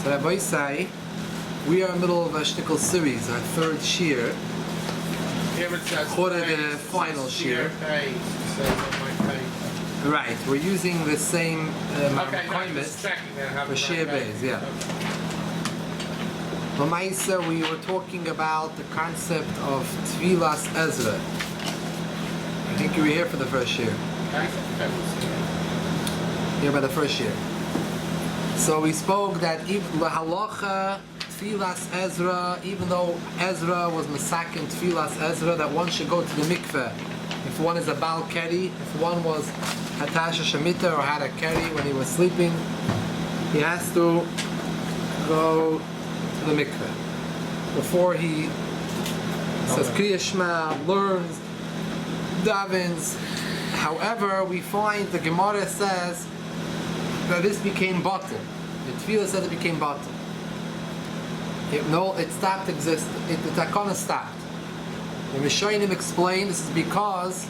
So Rabbi say, we are in the middle of a shtickle series, our third shir. Here it says Quarter the final shir. Page. It says on my page. Right, we're using the same Okay, now I'm just checking that. How for shir base, yeah. Lamaisa, we were talking about the concept of Tevilas Ezra. I think you were here for the first shir. I think I was Here by the first year. So we spoke that even the halacha, Tevilas Ezra, even though Ezra was masakin Tevilas Ezra, that one should go to the mikveh. If one is a Baal Keri, if one was Hatasha Shemitah or had a Keri when he was sleeping, he has to go to the mikveh before he says Kriya Shema, learns, davens. However, we find the Gemara says that this became bottle. The Tevilah says it became bottle. It stopped existing. The takana stopped. The Rishonim explained this is because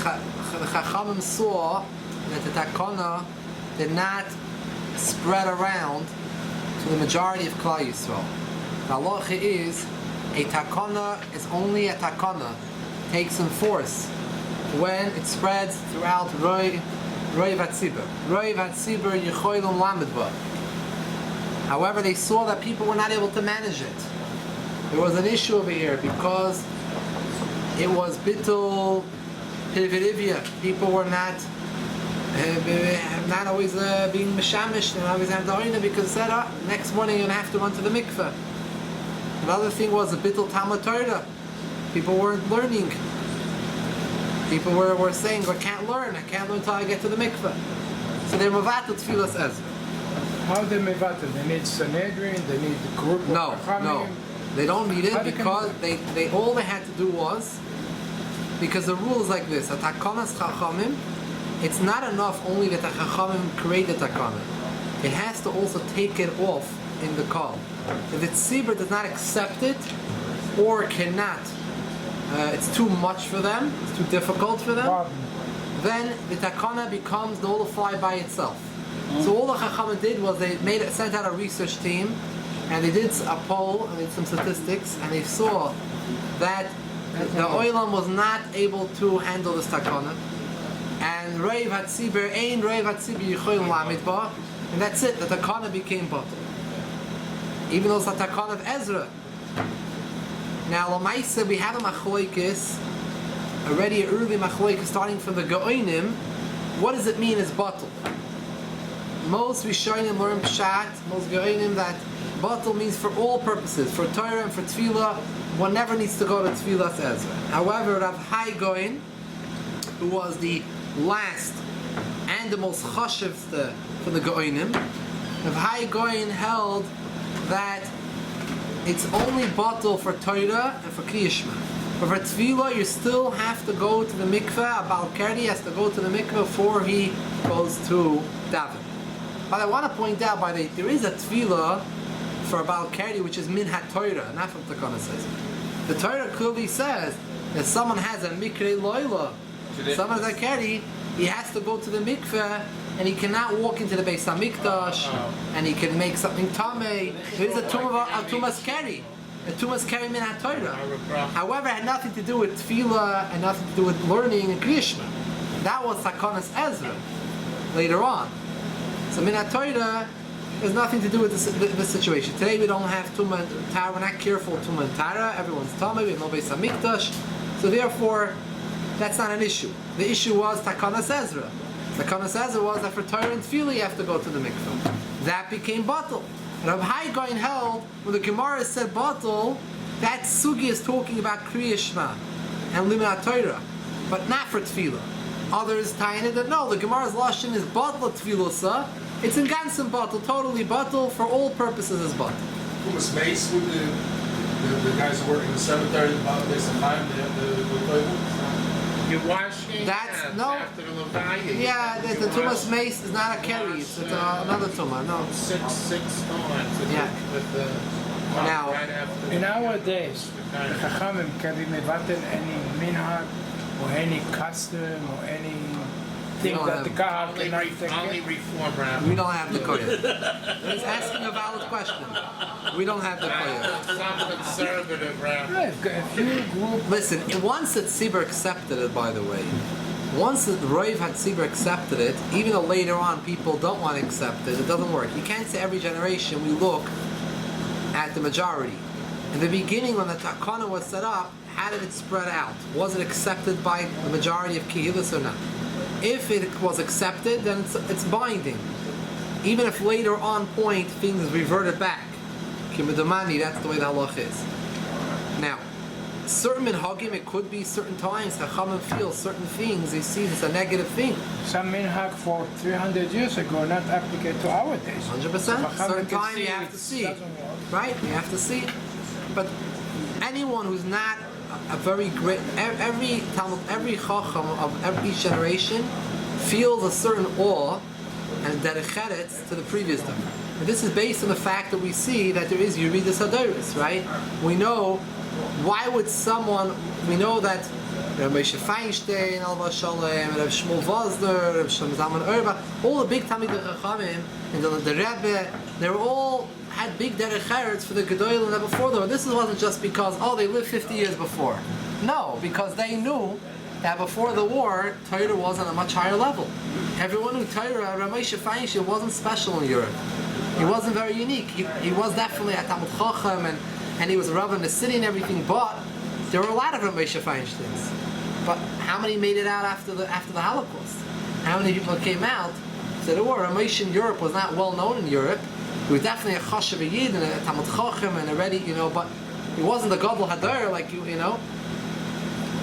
the Chachamim saw that the takana did not spread around to the majority of Klal Yisrael. The halacha is a takana is only a takana, takes in force when it spreads throughout Roi Vatzibur. Roi Vatzibur Yechoilum Lamidba. However, they saw that people were not able to manage it. There was an issue over here because it was Bittul Pivirivia. People were not always being Mishamish, and always have the oina because next morning you're going to have to run to the mikveh. Another thing was the Bittul Talmud Torah. People weren't learning. People were saying, I can't learn until I get to the mikveh. So they're mevatel Tevilas Ezra. How they mevatel? They need Sanhedrin, they need the group of No, they don't need it because they all they had to do was, because the rule is like this, a takanas chachamim, it's not enough only that the chachamim create the takana. It has to also take it off in the call. If the tzibur does not accept it or cannot, it's too much for them, it's too difficult for them, then the takana becomes nullified by itself. So all the Chachamim did was they sent out a research team, and they did a poll and did some statistics, and they saw that the oilam was not able to handle this takana, and Reiv Hatzibur Ein Reiv Hatzibur Yichoyim Lamidba, and that's it. The takana became bottle, even though it's the takana of Ezra. Now, Lamaisa, we have a machloikis, already an early machloikis starting from the Gaonim. What does it mean as bottle? Most Rishonim learn pshat, most Gaonim, that bottle means for all purposes, for Torah and for Tefillah, one never needs to go to Tevilas Ezra. However, Rav Hai Goin, who was the last and the most chashiv for the Gaonim, Rav Hai Goin held that it's only bottle for Torah and for Kriya Shema. But for Tevilah, you still have to go to the mikveh. A Baal Keri has to go to the mikveh before he goes to daven. But I want to point out, there is a Tevilah for a Baal Keri which is min ha-Torah, not what the Takana says. The Torah clearly says that someone has a mikre loila, someone has a Keri, he has to go to the mikveh, and he cannot walk into the Beis HaMikdash, and he can make something tamei. There is a tumas keri, a tumas keri min ha-Torah. However, it had nothing to do with tefillah and nothing to do with learning and Kriya Shema. That was Takanas Ezra later on. So min ha-Torah has nothing to do with this situation. Today we don't have tumah and tara. We're not careful tumah and tara. Everyone's tamei. We have no Beis HaMikdash. So therefore, that's not an issue. The issue was Takanas Ezra. Takanas Ezra was that for Torah and Tefillah you have to go to the mikveh. That became bottle. Rav Hai Goin held, when the Gemara said bottle, that sugi is talking about Kriya Shema and Limud Torah, but not for Tefillah. Others tie in it that no, the Gemara's lashon is bottle Tefillah, it's in ganzen bottle, totally bottle, for all purposes is bottle. Thomas Mace with the guys who work in the cemetery, they sometimes they have the toilet. You're washing after the Levaya. Yeah, the Tumas Mace is not a Keri, it's another Tumah, no. Six times. With the Now, right after In our days, the Chachamim can be mevatel any minhag or any custom or any think don't that the have- Kahal Only, cannot take only it. reform rabbi. We don't have the koyach. He's asking a valid question. We don't have the koyach. Some conservative rabbi. Right, if you group Listen, once that Tzibur accepted it, by the way, once that Rav had Tzibur accepted it, even though later on people don't want to accept it, it doesn't work. You can't say every generation we look at the majority. In the beginning, when the Takana was set up, how did it spread out? Was it accepted by the majority of Kehilas or not? If it was accepted, then it's binding. Even if later on point things reverted back. Kimedamani, that's the way the halach is. Now, certain minhagim, it could be certain times, Chachamim feel certain things, they see it's a negative thing. some minhag for 300 years ago not applicable to our days. 100%. Certain can time you see have it to see. doesn't work. Right? You have to see. But anyone who's not a very great, every Talmud, every Chacham of each generation feels a certain awe and derech to the previous time. And this is based on the fact that we see that there is Yeridas Hadoros, right? We know, why would someone, we know that Rav Moshe Feinstein, Alva Shalom, Rav Shmuel Vosner, Rav Shlomo Zalman Auerbach, all the big Talmidei Chachamim, and the Rebbe, they were all had big derech eretz for the Gedolim that before them. And this wasn't just because, oh, they lived 50 years before. No, because they knew that before the war, Torah was on a much higher level. Everyone knew Torah, Rav Moshe Feinstein wasn't special in Europe. He wasn't very unique. He was definitely a Talmud Chacham, and he was a Rav in the city and everything, but there were a lot of Rav Moshe Feinsteins. But how many made it out after the Holocaust? How many people came out? So the war, Rav Moshe in Europe was not well known in Europe. He was definitely a Chashav Yid and a Talmud Chacham and already, but he wasn't the Gadol Hadar like you know.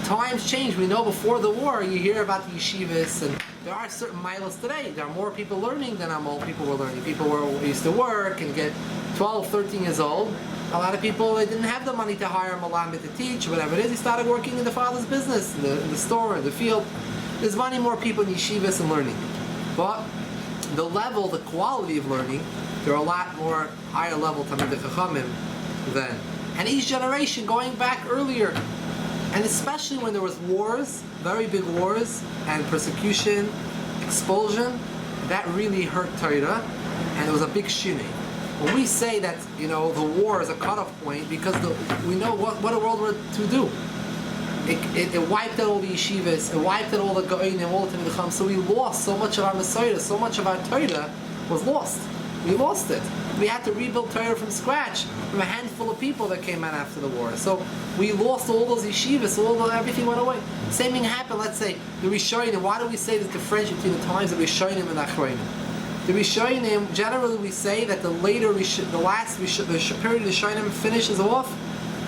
Times change. We know before the war, you hear about the yeshivas, and there are certain milos today. There are more people learning than our old people were learning. People used to work and get 12, 13 years old. A lot of people, they didn't have the money to hire a malamed to teach, whatever it is. He started working in the father's business, in the store, in the field. There's many more people in yeshivas and learning. But the level, the quality of learning, there are a lot more higher level Talmidei Chachamim then. And each generation going back earlier, and especially when there was wars, very big wars, and persecution, expulsion, that really hurt Torah, and it was a big shinui. When we say that, the war is a cutoff point, because we know what a World War II do. It wiped out all the yeshivas, it wiped out all the goyim, all the Talmidei Chacham, so we lost so much of our Messiah, so much of our Torah was lost. We lost it. We had to rebuild Torah from scratch from a handful of people that came out after the war. So we lost all those yeshivas, everything went away. Same thing happened, let's say, the Rishonim. Why do we say there's a difference between the times of Rishonim and Achronim? The Rishonim, generally we say that the period of Rishonim finishes off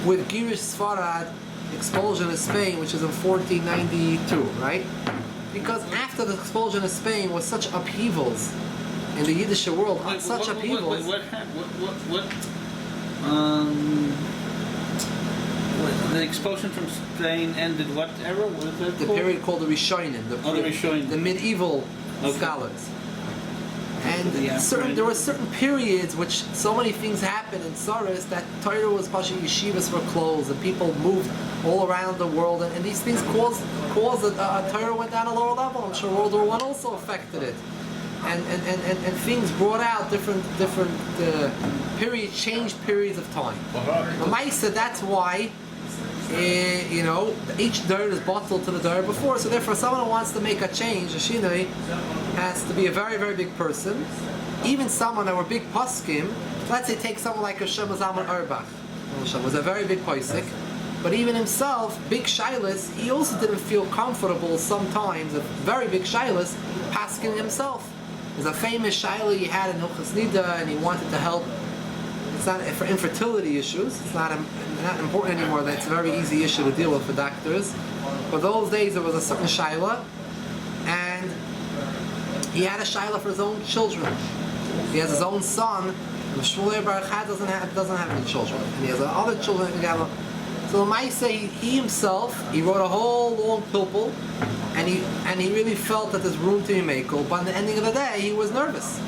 with Girish Sfarad, expulsion of Spain, which is in 1492, right? Because after the expulsion of Spain was such upheavals in the Yiddish world, such upheavals. The expulsion from Spain ended what era? What is that The called? period called the Rishonim, the Rishonim. the medieval Okay. scholars. And Yeah, there were certain periods which so many things happened in Tsaris that Torah was pushing, yeshivas were closed, and people moved all around the world, and these things caused that Torah went down a lower level. I'm sure World War I also affected it. And things brought out different periods, changed periods of time. Maisa, that's why each dirt is bottled to the dirt before. So therefore, someone who wants to make a change, a shinui, has to be a very, very big person. Even someone that were big poskim. Let's say take someone like Shlomo Zalman Auerbach. Was a very big posik, but even himself, big shilas, he also didn't feel comfortable sometimes. A very big shilas, paskin himself. There's a famous shaila he had in Hilchos Nida, and he wanted to help. It's not for infertility issues. It's not important anymore. That's a very easy issue to deal with for doctors. But those days there was a certain shaila, and he had a shaila for his own children. He has his own son. And Shmuel Bar Chad doesn't have any children, and he has other children. So Lamaisa, he himself, he wrote a whole long pilpul, and he really felt that there's room to be makel. But at the ending of the day, he was nervous.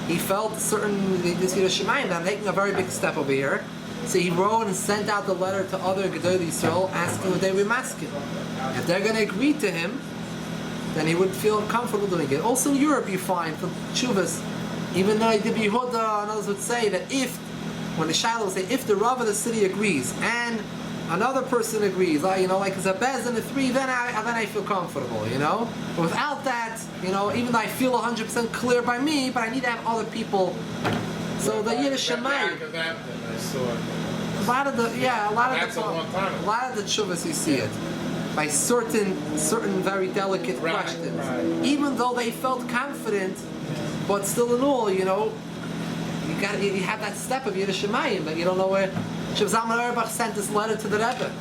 He felt this Yerushalayim that I'm taking a very big step over here. So he wrote and sent out the letter to other Gedolei Yisrael asking would they be masking. If they're going to agree to him, then he would feel comfortable doing it. Also in Europe, you find the tshuvas, even though the Yehuda and others would say that when the Shiloh would say, if the Rav of the city agrees and another person agrees, like it's a bez and a three, then I feel comfortable, But without that, even though I feel 100% clear by me, but I need to have other people. So the Yiddish Shemayim. A lot of the tshuvas you see it by certain very delicate questions, even though they felt confident, but still in all, you have that step of Yiddish Shemayim that you don't know where. Shav Zalman Auerbach sent this letter to the Rebbe,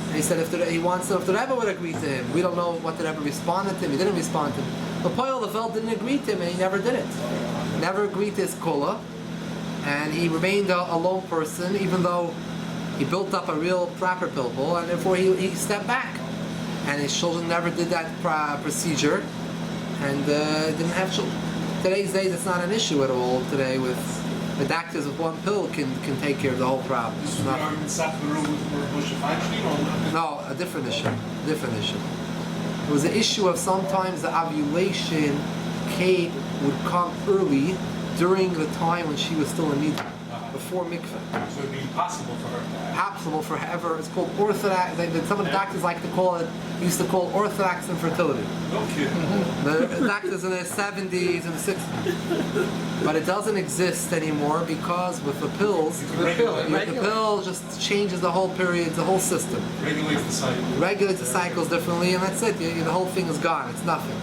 and he said he wants to know if the Rebbe would agree to him. We don't know what the Rebbe responded to him. He didn't respond to him. The Poyel Lefeld didn't agree to him, and he never did it. Never agreed to his kola, and he remained a lone person, even though he built up a real proper pilpul, and therefore he stepped back. And his children never did that procedure, and didn't have children. Today's days, it's not an issue at all. Today, with the doctors with one pill can take care of the whole problem. No, a different issue. Different issue. It was the issue of sometimes the ovulation would come early during the time when she was still in need, before mikveh. So it'd be impossible for her to have. Possible forever. It's called orthodox. Some of the doctors like to call it. Used to call orthodox infertility. No kidding. The doctors in their 70s and 60s. But it doesn't exist anymore because with the pills, the pill just changes the whole period, the whole system. Regulates the cycle. Regulates the cycles differently, and that's it. The whole thing is gone. It's nothing.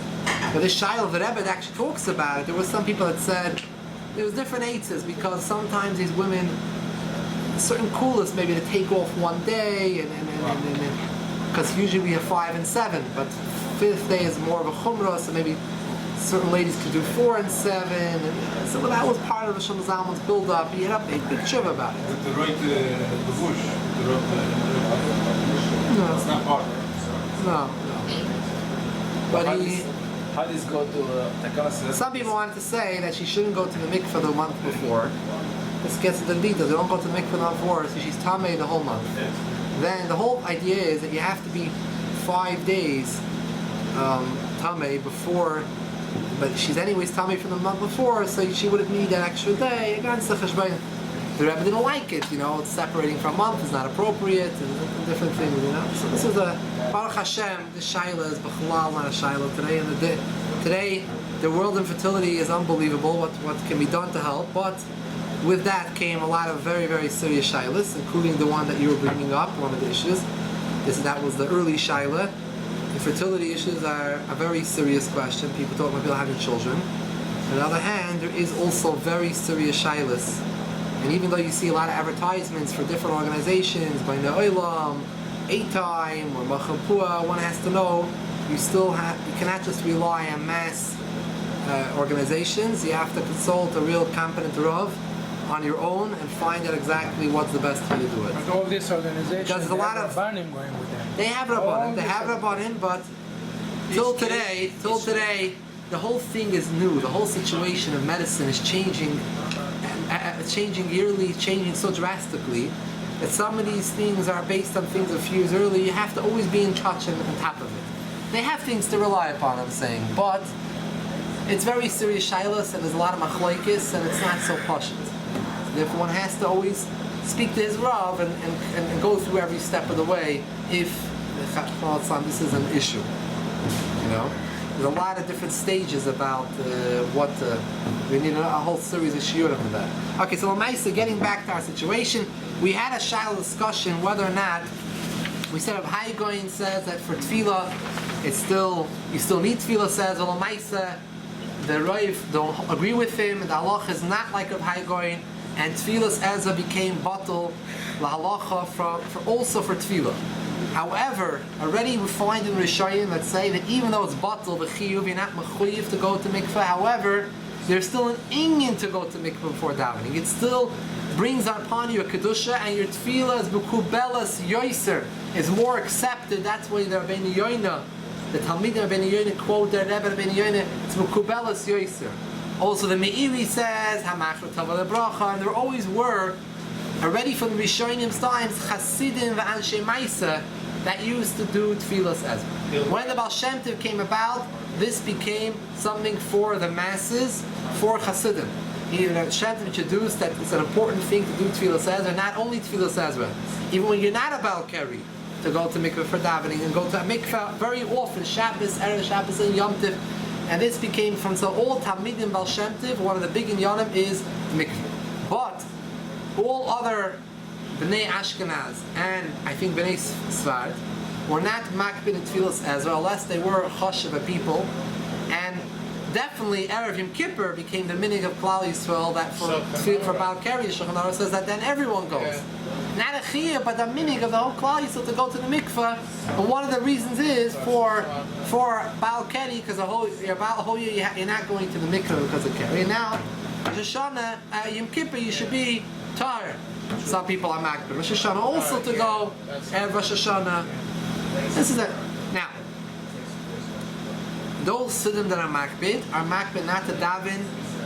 But this Shiloh, the Rebbe actually talks about it. There were some people that said there was different eitzes because sometimes these women, certain coolest maybe to take off one day, and because usually we have 5 and 7, but 5th day is more of a chumrah, so maybe certain ladies could do 4 and 7, and so that was part of the Shlomo Zalman's build-up. He had a big tshuva about it. The right levush, it's not part of it. No. But how does go to Takanas? some people wanted to say that she shouldn't go to the mikveh the month before. This gets into the details. They don't go to the mikveh the month before, so she's tamei the whole month. Then the whole idea is that you have to be 5 days tamei before, but she's anyways tamei from the month before, so she wouldn't need that extra day. Again, the Rebbe didn't like it, it's separating from a month is not appropriate, and different things, So this is a Baruch Hashem. The Shaila is b'chalal, not a Shaila today. And today, the world in fertility is unbelievable. What can be done to help, but with that came a lot of very, very serious Shailas, including the one that you were bringing up, one of the issues. That was the early Shaila. Infertility issues are a very serious question. People talk about people having children. On the other hand, there is also very serious Shailas. And even though you see a lot of advertisements for different organizations, by Ne'olam, A-Time, or Machampuah, one has to know you cannot just rely on mass organizations. You have to consult a real competent Rav on your own and find out exactly what's the best way to do it. But all these organizations, Because there's a lot of Rabbanim going with them. They have Rabbanim, but till today, the whole thing is new. The whole situation of medicine is changing yearly, changing so drastically that some of these things are based on things a few years earlier. You have to always be in touch and on top of it. They have things to rely upon, I'm saying, but it's very serious shilas and there's a lot of machlokes and it's not so pashut. Therefore, one has to always speak to his Rav and go through every step of the way if this is an issue. There's a lot of different stages about we need a whole series of shiurim on that. Okay, so Lamaisa, getting back to our situation, we had a shiloh discussion whether or not we said if Haigoin says that for tefillah you still need tefillah, says Lamaisa the Rav don't agree with him, the halach is not like of Haigoin, and Tevilas Ezra became batal la halacha also for tefillah. However, already we find in Rishayim that say that even though it's batal, the chiyuv, you're not mechuyev to go to mikveh. However, there's still an inyan to go to mikveh before davening. It still brings upon you a kedusha, and your tefillah is bekubelas yoiser, is more accepted. That's why the Rabbeinu Yoina, the Talmidim Rabbeinu Yoina quote their Rebbe Rabbeinu Yoina, it's bekubelas yoiser. Also, the Meiri says hamashra tava lebracha, and there always were already from the Rishayim's times Chasidim v'anshe Maisa that used to do Tevilas Ezra. When the Baal Shem Tov came about, this became something for the masses, for Hasidim. Even the Shem Tov introduced that it's an important thing to do Tevilas Ezra, not only Tevilas Ezra. Even when you're not a Baal Keri, to go to mikveh for davening and go to a mikveh very often, Shabbos, Erev Shabbos, and Yom Tov. And this became from so all Talmidim Baal Shem Tov, one of the big inyanim is mikveh. But all other Bnei Ashkenaz and I think Bnei Sfard were not makbid in Tevilas Ezra unless they were chashuva people. And definitely Erev Yom Kippur became the minig of Klal Yisrael that for Baal Keri, Shulchan Aruch says that then everyone goes. Yeah. Not a chiyuv, but the minig of the whole Klal Yisrael to go to the mikveh. And one of the reasons is for Baal Keri, because the whole year you're not going to the mikveh because of Keri. And now, Rosh Hashanah, Yom Kippur, you should be tired. Some people are makbid. Rosh Hashanah also to go, and Rosh Hashanah. This is it. Now, those Siddim that are makbid not to daven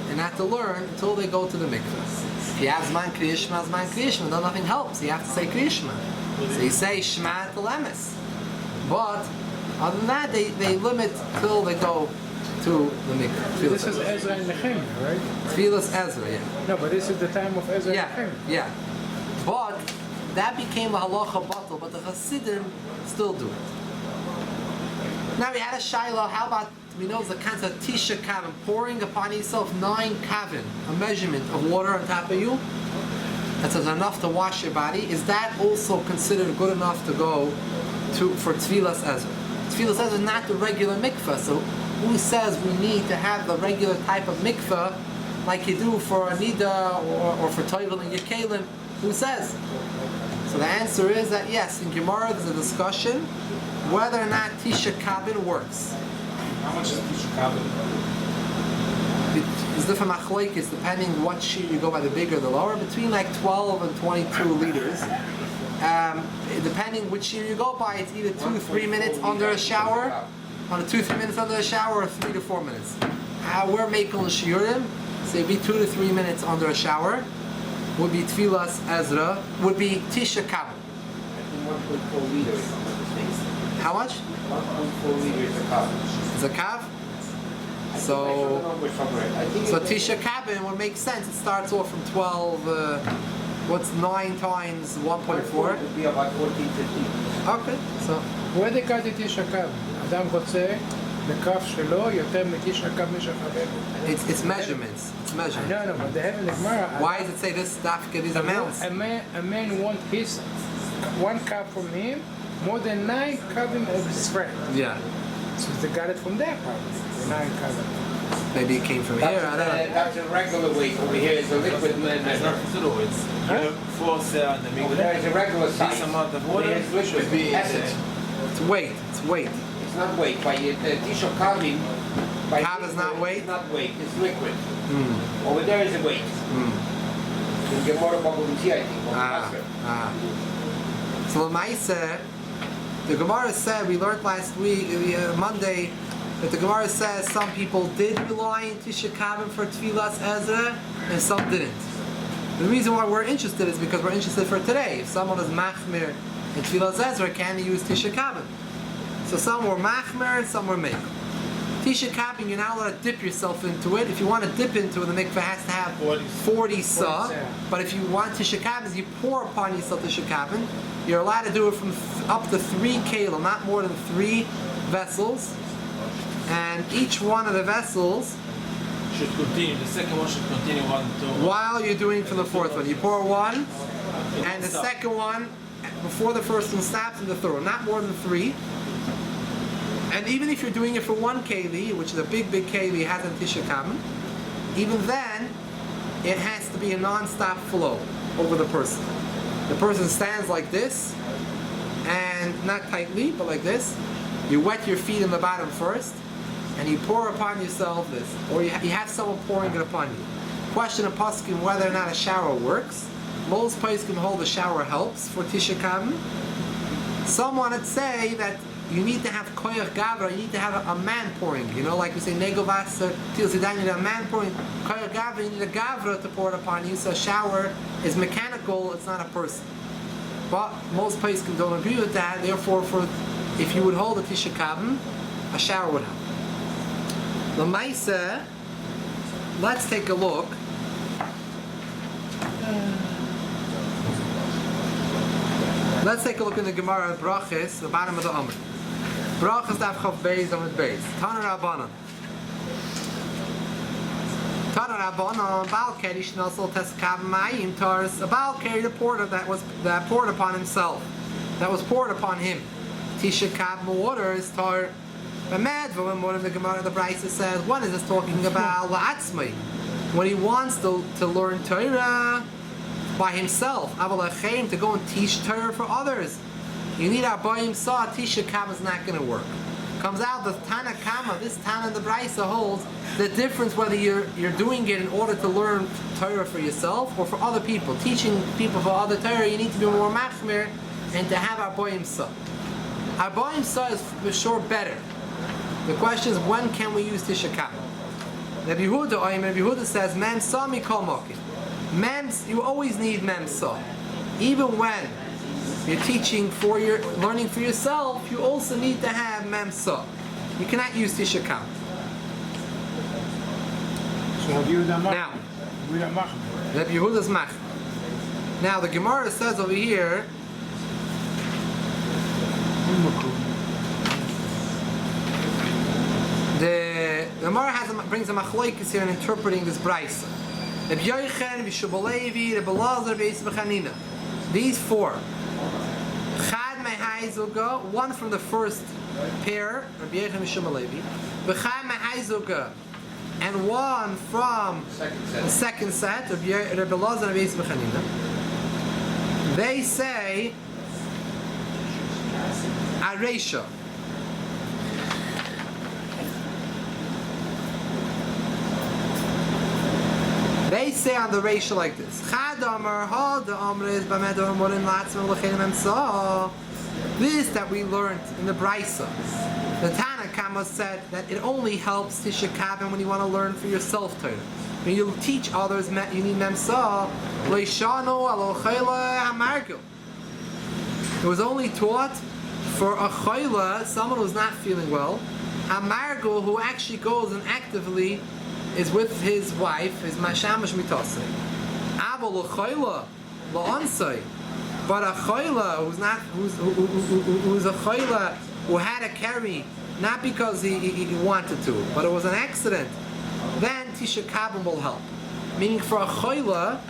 and not to learn until they go to the mikveh. If you have Zman Kriya Shema, then nothing helps. You have to say Kriya Shema. So you say Shema to Lemes. But other than that, they limit till they go to the mikveh. This is Ezra and Nehemiah, right? Tevilas Ezra, yeah. No, but this is the time of Ezra and Nehemiah. Yeah. But that became a halacha batal, but the Hasidim still do it. Now we had a Shiloh, how about, we know the concept of Tisha Kavin, pouring upon yourself 9 kavin, a measurement of water on top of you. That's enough to wash your body. Is that also considered good enough to go for Tevilas Ezra? Tevilas Ezra is not the regular mikveh, so who says we need to have the regular type of mikveh like you do for a nida or for Tevel and Yekalim? Who says? So the answer is that yes, in Gemara there's a discussion whether or not Tisha Kabin works. How much is Tisha Kabin? It's different machlokes depending what sheet you go by, the bigger or the lower, between like 12 and 22 liters. Depending which sheet you go by, it's either 2 to 3 minutes under a shower, or 2 to 3 minutes under a shower, or 3 to 4 minutes. We're making shiurim, so it'd be 2 to 3 minutes under a shower. Would be Tevilas Ezra, would be Tisha Kabin. 1.4 liters. How much? 1.4 liters a cup. It's a kav? So Tisha Kabin would make sense. It starts off from 12, what's 9 times 1.4? It would be about 14, 15. Okay, so. where they got it Tisha Kav? אדם רוצה בכף שלו יותר מתשע קו משחרר. It's measurements. It's measurements. No, but they have in the Gemara. Why does it say this stuff, get these amounts? A man want his 1 cup from him more than 9 kavim of his friend. Yeah. So they got it from there probably, the 9 kavim. Maybe it came from here, I don't know. That's a regular weight. Over here is a liquid There's nothing to do. It's you force there and the Over there is a regular size. this amount of water. Over here is liquid. Essence. It's weight. It's weight. It's not weight. By the Tisha Kavim, Kav is not weight? It's not weight. It's liquid. Over there is a weight. You get more about I think. So Lamaisa, the Gemara said, we learned last week, Monday, that the Gemara says some people did rely on Tisha Kabin for Tevilas Ezra, and some didn't. The reason why we're interested is because we're interested for today. If someone is Machmir in Tevilas Ezra, can he use Tisha Kabin? So some were Machmir and some were Mekel. Tisha Kabin, you're not allowed to dip yourself into it. If you want to dip into it, the mikveh has to have 40 sa. But if you want Tisha Kabin, you pour upon yourself Tisha Kabin. You're allowed to do it from up to 3 kilo, not more than 3 vessels. And each one of the vessels Should continue. The second one should continue 1, 2. while you're doing for the fourth one. You pour one, and the second one before the first one stops, and the third one. Not more than 3. And even if you're doing it for 1 keli, which is a big keli, has a Tisha Kabin, even then, it has to be a non-stop flow over the person. The person stands like this, and not tightly, but like this. You wet your feet in the bottom first, and you pour upon yourself this, or you have someone pouring it upon you. Question of Poskim whether or not a shower works. Most Poskim hold the shower helps for Tisha Kabin. Some want to say that you need to have koyach gavra, you need to have a man pouring. You know, like we say, negovas or til sidan, you need a man pouring. Koyach gavra, you need a gavra to pour it upon you. So a shower is mechanical, it's not a person. But most places don't agree with that. Therefore, if you would hold a Tisha Kabin, a shower would help. The Maisa, let's take a look. Let's take a look in the Gemara Brachis, the bottom of the Amr. Brachis Daf Chav Beis Amud Beis. Tana Rabbanan. Tana Rabbanan. Baal Keri Shnasol Teskab Mayim Tars. A Baal Keri, the porter that poured upon himself, that was poured upon him. Tisha Kab water is tar. A madva, one of the Gemara the Brisa says, one is this talking about La'atzmi, when he wants to learn Torah by himself, Avalachem, to go and teach Torah for others. You need Abayim Sa, Tisha Kama is not going to work. Comes out the Tana Kama, this Tana the Brisa holds the difference whether you're doing it in order to learn Torah for yourself or for other people. Teaching people for other Torah, you need to be more machmir and to have Abayim Sa. Abayim Sa is for sure better. The question is, when can we use Tisha Kama? Rabbi Yehuda says, Mem Sa Mikol Mokim. You always need Mem Sa. Even when you're teaching for learning for yourself, you also need to have Mem Sa. You cannot use Tisha Kama. So Rabbi Yehuda Now, Machmir. Rabbi Yehuda's Mach. Now the Gemara says over here, the Gemara brings a machlokes here in interpreting this brisa. Rabbi Yochanan, V'Shubalevi, Rabbi Lazar, V'Yisbechanina. These four. Chad Mehaizuga, one from the first pair, Rabbi Yochanan, V'Shubalevi. V'Chad Mehaizuga, and one from the second set, Rabbi Lazar, V'Yisbechanina. They say Aresha. They say on the ratio like this. This that we learned in the Brisa. The Tana Kama said that it only helps Tisha Kabin when you want to learn for yourself Torah. When you teach others, you need Memsa. It was only taught for a chayla, someone who's not feeling well, a margo who actually goes and actively is with his wife, his mashamash mitase. Ava l'chayla la'ansay, but a chayla who's a chayla who had to carry not because he wanted to, but it was an accident. Then Tisha Kabin will help. Meaning for a chayla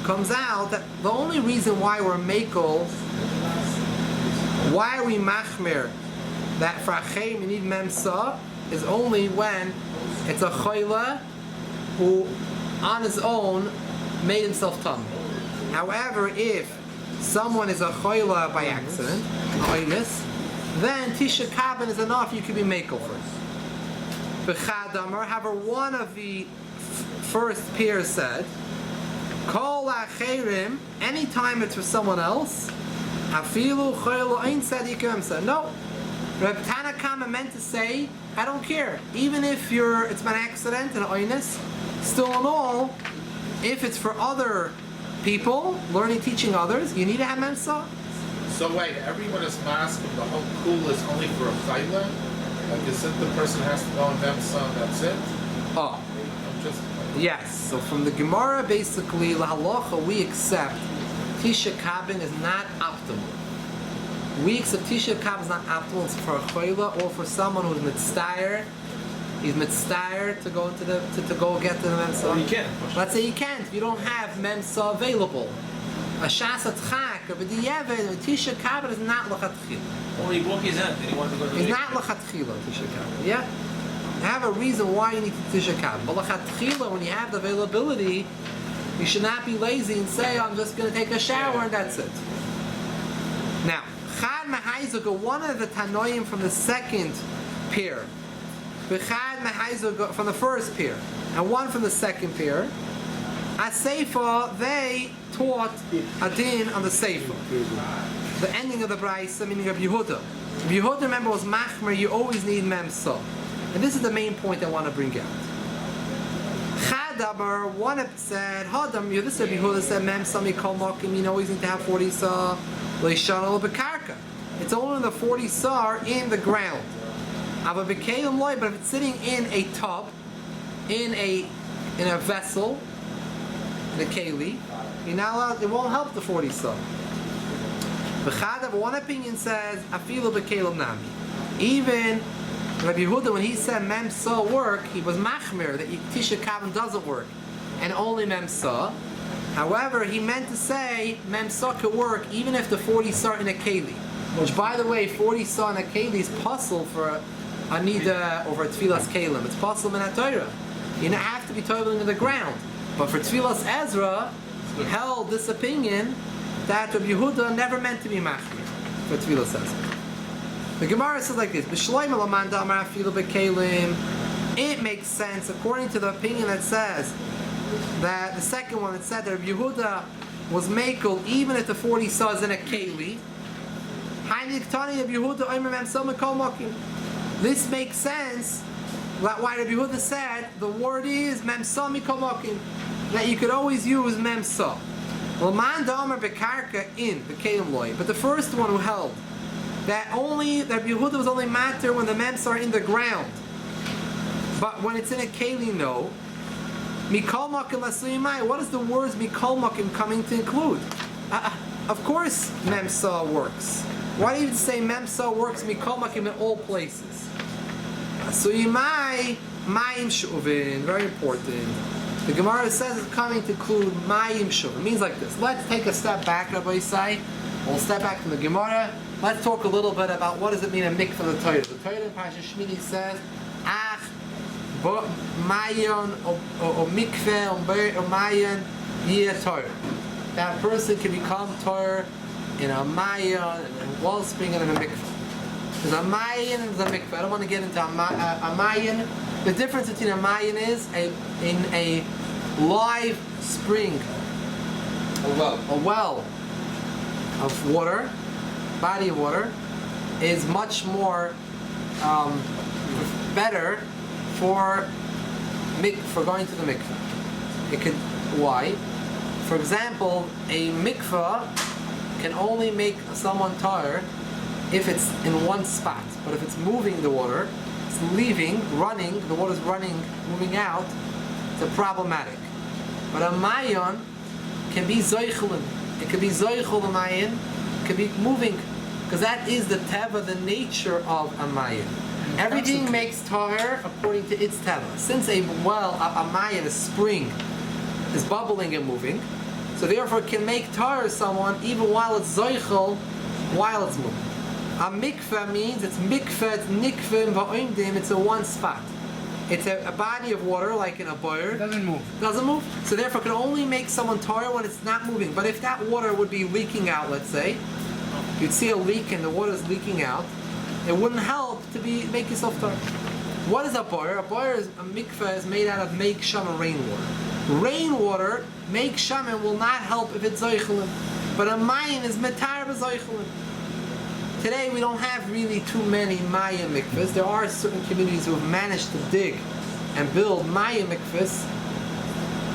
comes out that the only reason why we're makel, why are we machmir that for Achim you need memsa is only when it's a chayla who on his own made himself tummy. However, if someone is a chayla by accident, then Tisha Kabin is enough, you can be makel for it. However, one of the first peers said, Kol acherim, anytime it's for someone else, Afilu chayla ein tzadikim said, no. Reb Tana Kama meant to say, I don't care. Even if it's an accident and oinus, still in all, if it's for other people, learning, teaching others, you need to have memsa. So wait, everyone is masking the whole cool is only for a chayla? Like, is it the person has to go on Memsa and that's it? Oh. I'm just... Yes. So from the Gemara, basically, la halacha, we accept Tisha Kabin is not optimal. We accept Tisha Kabin is not optimal. It's for a chayla or for someone who's mitzdayer. He's mitzdayer to go to go get the memsa. Or you can't. Let's say you can't. If you don't have memsa available. A shasat chak or b'diyevet, Tisha Kabin is not lachatchila. Only broke his hand and he wanted to go to the It's not lachatchila Tisha Kabin. Yeah. You have a reason why you need to Tisha Kabin. But lachatchila, when you have the availability, you should not be lazy and say, I'm just going to take a shower and that's it. Now, Chad Mahaizuga, one of the Tanoim from the second pair, Chad Mahaizuga from the first pair, and one from the second pair, at Seifa, they taught a din on the Seifa. The ending of the Brisa, meaning of Yehuda. If Yehuda, remember, was Machmer, you always need Memsa. And this is the main point I want to bring out. Chad Dabar, one said, Hadam, this Rabbi Yehuda said, Mem Sami Kol Mokim, you always need to have 40 Sah, Leishana Bekarka. It's only the 40 Sah in the ground. But if it's sitting in a tub, in a vessel, in a keli, you're not allowed, it won't help the 40 Sah. But one opinion says, Afilu Bekelim Nami. Even Rabbi Yehuda, when he said Mem Sah work, he was machmir that Tisha Kavan doesn't work, and only Mem Sah. However, he meant to say Mem Sah could work even if the 40 Sah in a keli. Which, by the way, 40 Sah in a keli is puzzle for Anida over Tevilas Kalim. It's puzzle in a Torah. You don't have to be toiling in the ground. But for Tevilas Ezra, held this opinion that Rabbi Yehuda never meant to be machmir for Tevilas Ezra. The Gemara says like this: it makes sense according to the opinion that says that the second one that said that Rabbi Yehuda was makel even if the 40 Sah is in a keli. This makes sense. Why Rabbi Yehuda said the word is mem sah mikol mokim, that you could always use mem sah. L'man da'amar bekarka in the kelim loy, but the first one who held that Rabbi Yehuda was only matter when the mems are in the ground, but when it's in a keli, no. Mikol makim lasuyimai. What is the words mikol makim coming to include? Of course, memsa works. Why do you say memsa works mikol makim in all places? Lasuyimai mayim shuvin. Very important. The Gemara says it's coming to include mayim shuvin. It means like this. Let's take a step back, Rabbi Yisai. We'll step back from the Gemara. Let's talk a little bit about what does it mean a mikveh in the Torah. The Torah in Parashat Shmini says, "Ach, mayon or mikveh or mayon yeh Torah." That person can become Torah in a mayon, in a wellspring, and in a mikveh. There's a mayon and there's a mikveh. I don't want to get into a mayon. The difference between a mayon is in a live spring, a well of water. Body of water is much more better for going to the mikveh. It could why? For example, a mikveh can only make someone tar if it's in one spot. But if it's moving the water, it's leaving, running, the water's running, moving out, it's problematic. But a mayon can be zoichelin. It could be zoichel a mayon. Could be moving, because that is the teva, the nature of a mayan. Everything makes tahir according to its teva. Since a well, a mayan, a spring, is bubbling and moving, so therefore it can make tahir someone even while it's zoichel, while it's moving. A mikveh means it's mikveh, it's nikveh, va'oimdim, it's a one spot. It's a body of water, like in a boiler. It doesn't move. Doesn't move. So therefore, it can only make someone tahir when it's not moving. But if that water would be leaking out, let's say, you'd see a leak and the water's leaking out, it wouldn't help to make yourself tahir. What is a boiler? A mikveh is made out of make shaman rainwater. Rainwater, make shaman will not help if it's zoichelim. But a mayan is metar b'zoichelim. Today we don't have really too many Maya mikvahs. There are certain communities who have managed to dig and build Maya mikvahs.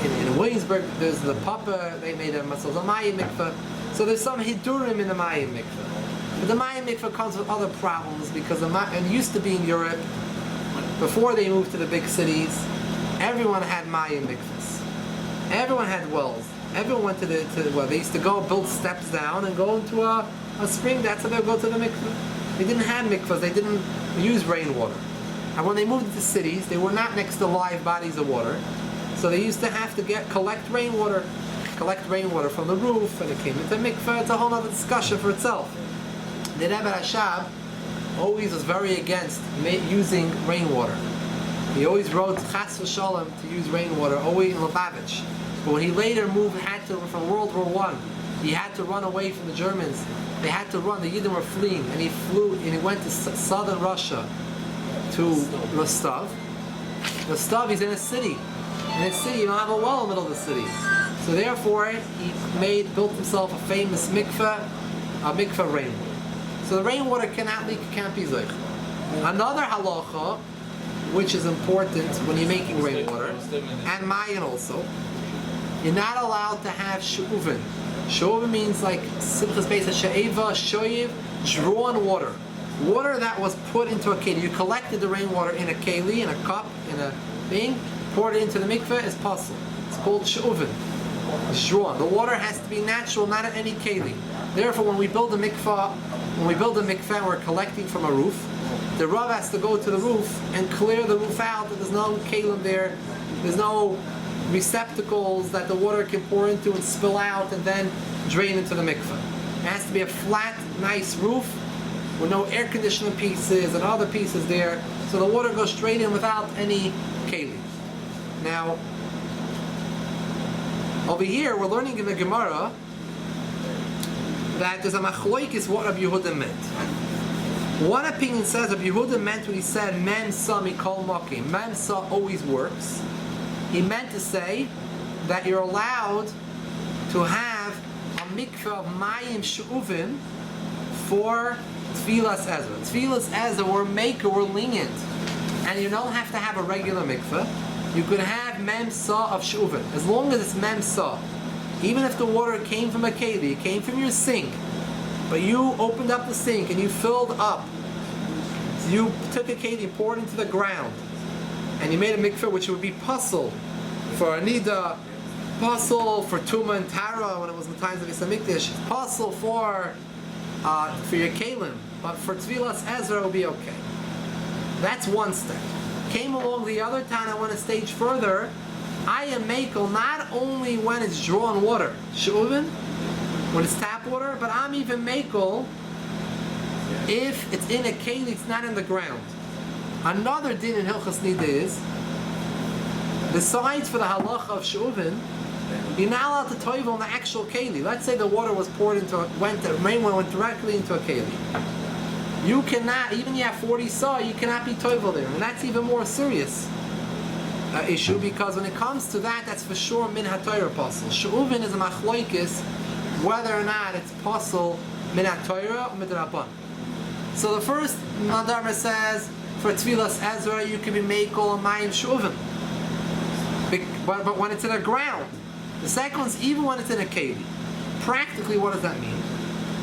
In Williamsburg, there's the Papa, they made a Maya mikvah. So there's some Hidurim in the Maya mikvah. But the Maya mikvah comes with other problems because it used to be in Europe, before they moved to the big cities, everyone had Maya mikvahs. Everyone had wells. Everyone went to well, they used to go build steps down and go into a spring. That's how they would go to the mikveh. They didn't have mikvahs. They didn't use rainwater. And when they moved into cities, they were not next to live bodies of water. So they used to have to collect rainwater from the roof, and it came into mikveh. It's a whole other discussion for itself. The Rebbe Rashab always was very against using rainwater. He always wrote Chas v'Shalom to use rainwater, always in Lubavitch. But when he later from World War I, he had to run away from the Germans. They had to run. The Yidden were fleeing, and he went to southern Russia, to Rostov. Rostov, he's in a city. In a city, you don't have a well in the middle of the city. So therefore, he built himself a famous mikveh, a mikveh rainwater. So the rainwater cannot leak, it can't be zoich. Another halacha, which is important when you're making rainwater, and mayan also. You're not allowed to have she'uvin. She'uvin means like simchas beis she'eva shoyiv, drawn water. Water that was put into a keli. You collected the rainwater in a keli, in a cup, in a thing, poured it into the mikveh is possible. It's called she'uvin. It's drawn. The water has to be natural, not in any keli. Therefore, when we build a mikveh, and we're collecting from a roof, the Rav has to go to the roof and clear the roof out. There's no kelim there. There's no receptacles that the water can pour into and spill out and then drain into the mikveh. It has to be a flat, nice roof with no air conditioning pieces and other pieces there, so the water goes straight in without any kelim. Now, over here we're learning in the Gemara that there's a machloikis what Rabbi Yehuda meant. One opinion says Rabbi Yehuda meant when he said mem sa mikol mokim. Mem sa always works. He meant to say that you're allowed to have a mikveh of mayim she'uvim for Tevilas Ezra. Tevilas Ezra, we're lenient, and you don't have to have a regular mikveh. You could have mem sa of she'uvim as long as it's mem sa. Even if the water came from a keli, it came from your sink, but you opened up the sink and you filled up. So you took a keli, poured it into the ground, and you made a mikveh which would be puzzle for Anida, puzzle for Tuma and Tara when it was the times of Yis HaMikdash, puzzle for your kelim, but for Tevilas Ezra it will be okay. That's one step. Came along the other time, I went a stage further. I am makel not only when it's drawn water, she'uvin, when it's tap water, but I'm even makel if it's in a keli, it's not in the ground. Another din in Hilchas Nida is, besides for the halacha of she'uvin, you're not allowed to toivel in the actual keli. Let's say the water was poured into, rainwater went directly into a keli. You cannot, even you have 40 saw, you cannot be toivel there, and that's even more serious issue, because when it comes to that, that's for sure min ha-Torah pasul. She'uvin is a machloikis whether or not it's pasul min ha-Torah or midrabban. So the first Madama says for Tevilas Ezra you can be meikol and mayim she'uvin, but when it's in a ground. The second one's even when it's in a keli. Practically, what does that mean?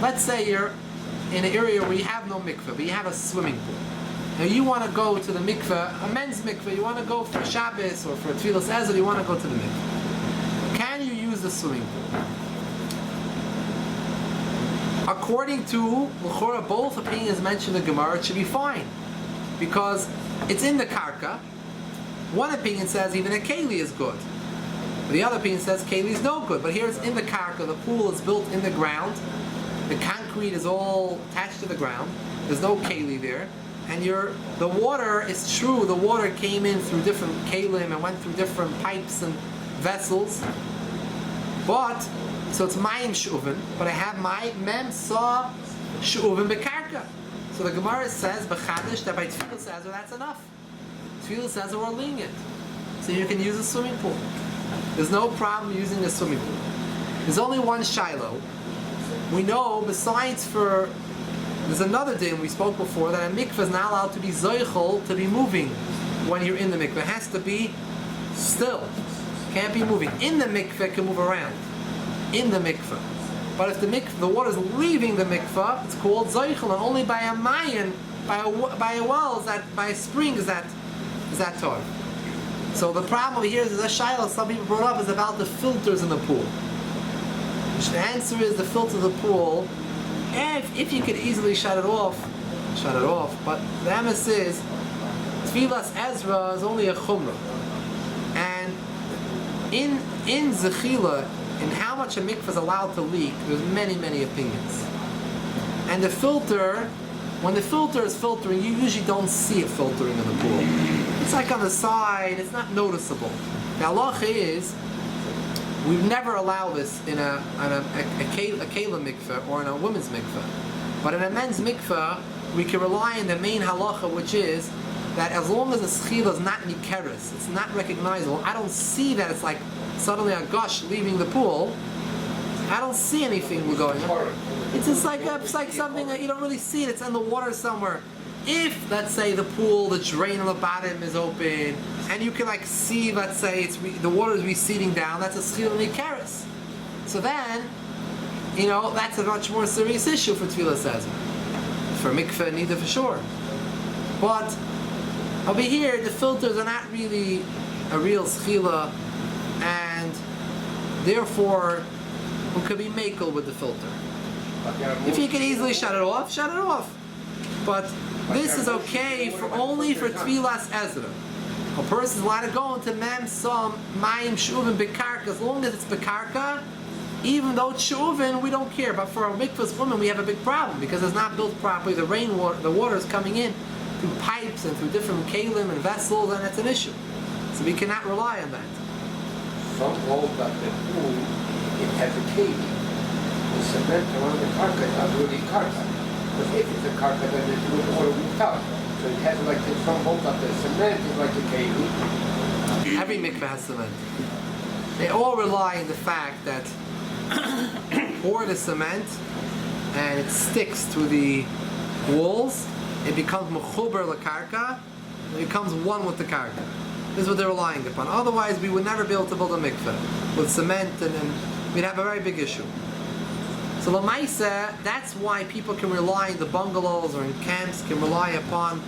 Let's say you're in an area where you have no mikveh, but you have a swimming pool. Now you want to go to the mikveh, a men's mikveh, you want to go for Shabbos or for Tevilas Ezra, you want to go to the mikveh. Can you use the swimming pool? According to L'chora, both opinions mentioned in the Gemara, it should be fine, because it's in the karka. One opinion says even a keli is good. The other opinion says keli is no good, but here it's in the karka, the pool is built in the ground, the concrete is all attached to the ground, there's no keli there, and the water is true, the water came in through different kelim and went through different pipes and vessels, but, so it's mayim she'uvin, but I have my mem sa she'uvin bekarka. So the Gemara says, b'chadish, that by Tevilas Ezra that's enough. Tevilas Ezra are lenient, so you can use a swimming pool. There's no problem using a swimming pool. There's only one shiloh. We know, besides for, there's another din we spoke before, that a mikveh is not allowed to be zoichel, to be moving when you're in the mikveh. It has to be still. Can't be moving. In the mikveh, it can move around. In the mikveh. But if the water is leaving the mikveh, it's called zoichel, and only by a mayan, by a well, by a spring is that torah. So the problem here is a shiloh some people brought up is about the filters in the pool. The answer is the filter of the pool, if you could easily shut it off. But the emes is Tevilas Ezra is only a chumrah, and in zechila, in how much a mikveh is allowed to leak, there's many opinions. And the filter, when the filter is filtering, you usually don't see it filtering in the pool. It's like on the side, it's not noticeable. The halacha is, we've never allowed this in a kelim mikveh or in a women's mikveh. But in a men's mikveh, we can rely on the main halacha, which is that as long as the schila is not nikeres, it's not recognizable, I don't see that it's like suddenly a gush leaving the pool, I don't see anything going on. It's just like something that you don't really see it, it's in the water somewhere. If, let's say, the pool, the drain on the bottom is open, and you can like see, let's say, the water is receding down, that's a schil nikaris. So then, that's a much more serious issue for Tevilas Ezra. For mikveh, neither for sure. But over here, the filters are not really a real schila, and therefore, we could be makel with the filter. If you can easily shut it off, shut it off. But this is okay only for Tevilas Ezra. A person is allowed to go into mem som mayim shuvin bekarka as long as it's bekarka. Even though it's shuvin, we don't care. But for a mikvah's woman, we have a big problem because it's not built properly. The rainwater, the water is coming in through pipes and through different kalim and vessels, and that's an issue. So we cannot rely on that. Some hold that the pool, it has a cave. The cement around the karka is not really karka. Because if it's a karka, then it's with water without. So it has like some hold that the cement is like a cave. Every mikvah has cement. They all rely on the fact that pour the cement and it sticks to the walls. It becomes mechuber lakarka. It becomes one with the karka. This is what they're relying upon. Otherwise, we would never be able to build a mikveh with cement, and we'd have a very big issue. So Lamaisa, that's why people can rely in the bungalows or in camps can rely upon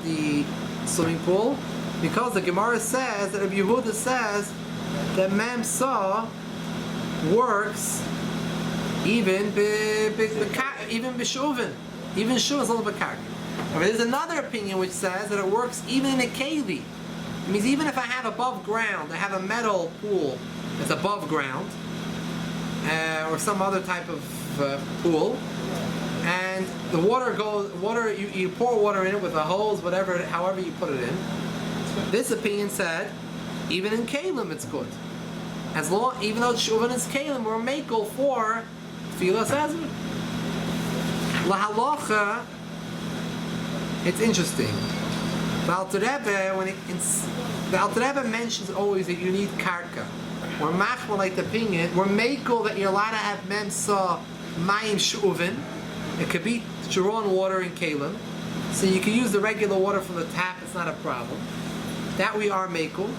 the swimming pool, because the Gemara says that Rabbi Yehuda says that Memsa works even b'shuvin, even shuvin is a little bit karka. There's another opinion which says that it works even in a keli. It means even if I have above ground, I have a metal pool that's above ground, or some other type of pool, and the you pour water in it with a hose, however you put it in. This opinion said, even in kalim it's good, even though shuvin is kalim, we're makel for Tevilas Ezra. Lahalacha, it's interesting. The Alter Rebbe mentions always that you need karka. We're machmal like the opinion. We're makel that you're allowed to have memsa mayim shuvin. It could be drawn water in kalim, so you can use the regular water from the tap. It's not a problem. That we are makel.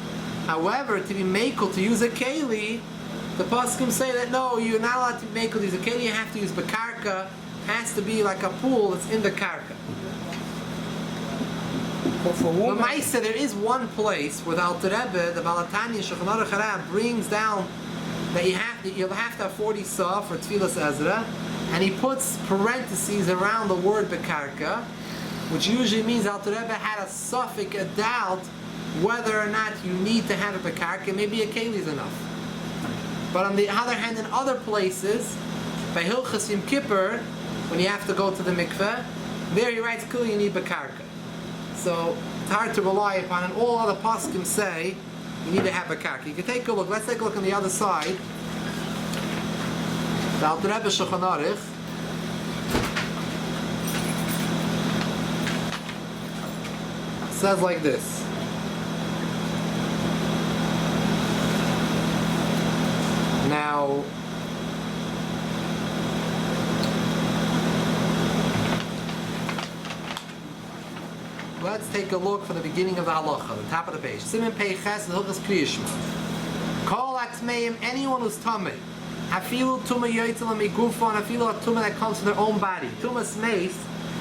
However, to be makel to use a keli, the poskim say that no, you're not allowed to be makel to use a keli. You have to use bekarka. Has to be like a pool that's in the karka. But Maisa, there is one place where the Alter Rebbe, the Balatanya Shulchan Aruch Harab, brings down that you'll have to have 40 saw for Tevilas Ezra, and he puts parentheses around the word bekarka, which usually means Alter Rebbe had a suffix, a doubt whether or not you need to have a bekarka. Maybe a keli is enough. But on the other hand, in other places, by Hilchas Yom Kippur, when you have to go to the mikveh, there he writes clearly you need bekarka. So it's hard to rely upon, and all other poskim say you need to have a karka. You can take a look. Let's take a look on the other side. The Alter Rebbe Shulchan Aruch says like this. Now, let's take a look from the beginning of the halacha, the top of the page. Siman Pei Ches and Hilchas Kriyishma. Kol Atzmeim, anyone who's tamei. Afilu Tuma Yoitzel Migufon, Afilu a Tuma that comes from their own body. Tumas Meis,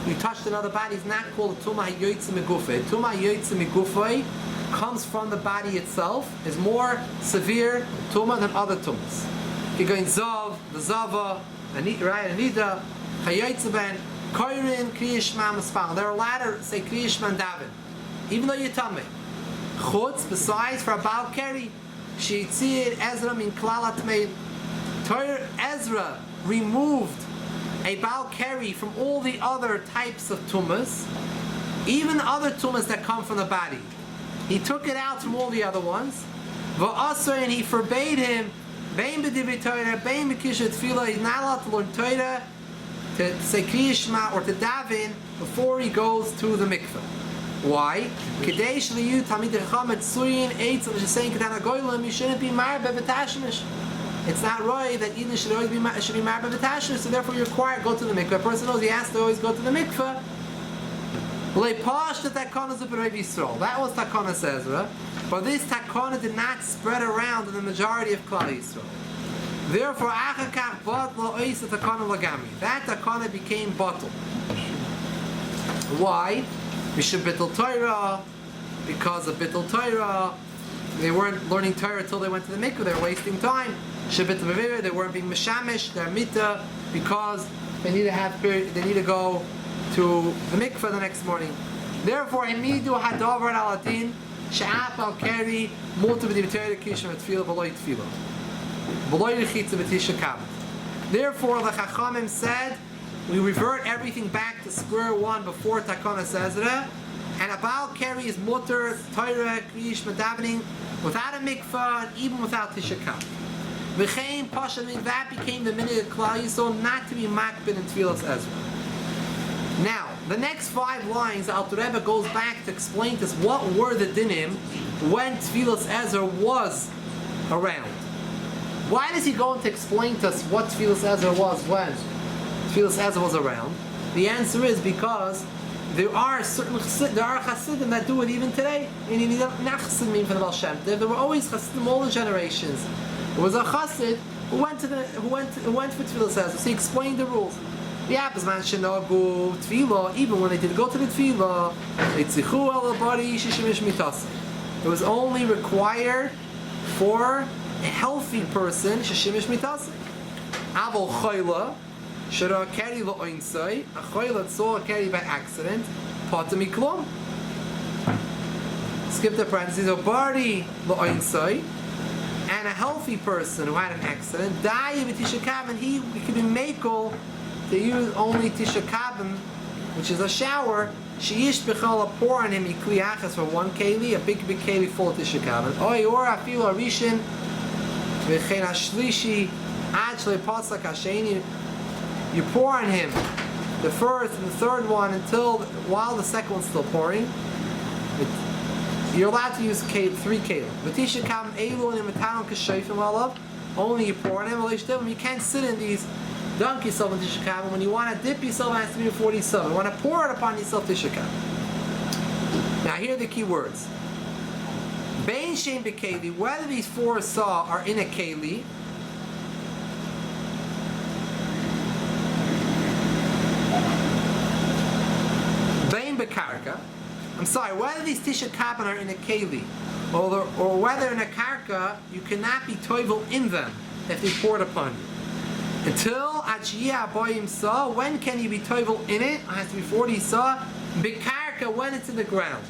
you touched another body, is not called a Tuma Yoitzel Migufay. Tuma Yoitzel Migufay comes from the body itself, is more severe Tuma than other Tumas. You're going Zav, the Zava, Anida, Chayoitzel Ben, Koirin, Kriyishma, Maspal. They're allowed to say Kriyishma and Davin, even though you're tamei. Chutz, besides for a Baal Keri, Sheitzir Ezra min Klal Atmei. Ezra removed a Baal Keri from all the other types of tumas, even other tumas that come from the body. He took it out from all the other ones. V'asar, and he forbade him, Bein b'divrei Torah, Bein b'kishat tefillah, he's not allowed to learn Torah, to say Kriyishma or to daven before he goes to the mikveh. Why? Kedei shliyu tamid recham et suyin eitz of shesein ketan hagoyim, you shouldn't be married b'tashmish. It's not right that Eden should always be married by the tashmish, so therefore you're required to go to the mikveh. A person knows he has to always go to the mikveh. That was Tevilas Ezra, but this takana did not spread around in the majority of Klal Yisrael. Therefore, that takana became bottled. Why? Because of Bittul Torah. They weren't learning Torah until they went to the mikveh. They were wasting time. They weren't being mishamish their mita because they need to go to the mikveh the next morning. Therefore, imidu hadavar alatin she'af al keri multi b'divitere kishim etfila v'loy tefila v'loy rechitza b'tisha kavet. Therefore, the Chachamim said we revert everything back to square one before Tevilas Ezra, and a Baal Keri is mutter Torah kriyish medavening without a mikveh and even without Tisha Kavet. V'chein pasha, that became the minute of Klal Yisrael not to be makbid in Tevilas Ezra. Now, the next 5 lines, the Alter Rebbe goes back to explain to us what were the dinim when Tevilas Ezra was around. Why does he go on to explain to us what Tevilas Ezra was when Tevilas Ezra was around? The answer is because there are Hasidim that do it even today. And not Hasidim from the Baal Shem Tov. There were always Hasidim all the generations. There was a Hasid who went for Tevilas Ezra. So he explained the rules. The Abazman Shenogu Tefillah, even when they did go to the Tefillah, it was only required for a healthy person, Shishimish Mitase. Avol Choyla, Shara Keri Lo'oinsai, a Choyla that saw a Keri by accident, Patami Klom. Skip the parentheses, a Bari Lo'oinsai, and a healthy person who had an accident, Da'i B'Tisha Kav, and he could be Mekel to use only Tisha Kavim, which is a shower. Sheish B'chal, pour on him Yikli Achas for 1 keli, a big keli full of Tisha Kavim. Oy or Afilu Arishin, V'chein Hashlishi, Ad Shlei Pasak Hasheni. You pour on him the first and the third one while the second one's still pouring. You're allowed to use 3 keli. V'Tisha Kavim Eilu and Metanel K'Sheifim Alav. Only you pour on him. You can't sit in these. Dunk yourself in Tisha Kavim. When you want to dip yourself, it has to be 47. You want to pour it upon yourself, Tisha Kavim. Now, here are the key words. Bein Shem B'Keli, whether these 4 saw are in a Keli, Bein B'Karka, whether these Tisha Kavim are in a Keli, or whether in a Karka, you cannot be toivel in them if they poured upon you. Until Achiyah Boyim saw, when can you be toivel in it? It has to be 40 saw. Bikarka, when it's in the ground.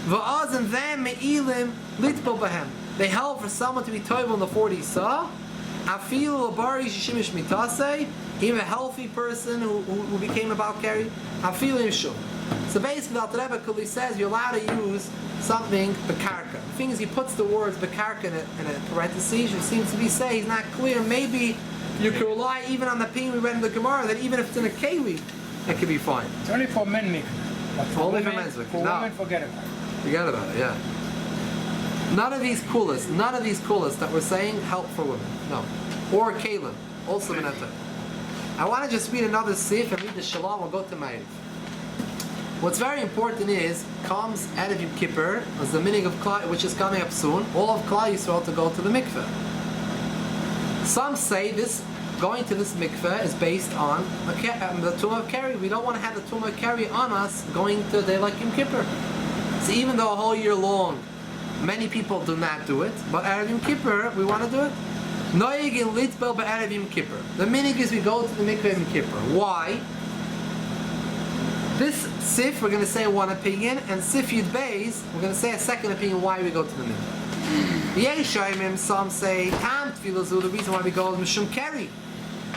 Va'az and them me'ilim litbol bahem. They held for someone to be toivel in the 40 saw. Afilu labari shishimish mitase. Even a healthy person who became a Baal Keri. Afilu yishum. So basically, Alter Rebbe clearly says you're allowed to use something bekarka. The thing is, he puts the words bekarka in a parenthesis, which seems to be saying he's not clear. Maybe you can rely even on the opinion we read in the Gemara that even if it's in a keli, it could be fine. It's only for men mikveh. But for Only women, for men's mikveh. For No. women, forget about it. Forget about it, yeah. None of these kulas that we're saying help for women. No. Or kalim, also minata. I want to just read another sif and read the shalom. We'll go to Ma'ariv. What's very important is, comes out of Yom Kippur, as the meaning of Klal, which is coming up soon, all of Klal Yisrael to go to the mikveh. Some say this going to this mikveh is based on the Tumah of Keri. We don't want to have the Tumah of Keri on us going to a day like Yom Kippur. So even though a whole year long, many people do not do it, but Erev Yom Kippur, we want to do it. Noyig in Litbel b'Erev Yom Kippur. The meaning is we go to the mikveh Yom Kippur. Why? This sif, we're going to say one opinion, and sif yud beis, we're going to say a second opinion why we go to the mikveh. Yeshaimim, some say, Tam Tfilazu, the reason why we go is Mishum Keri.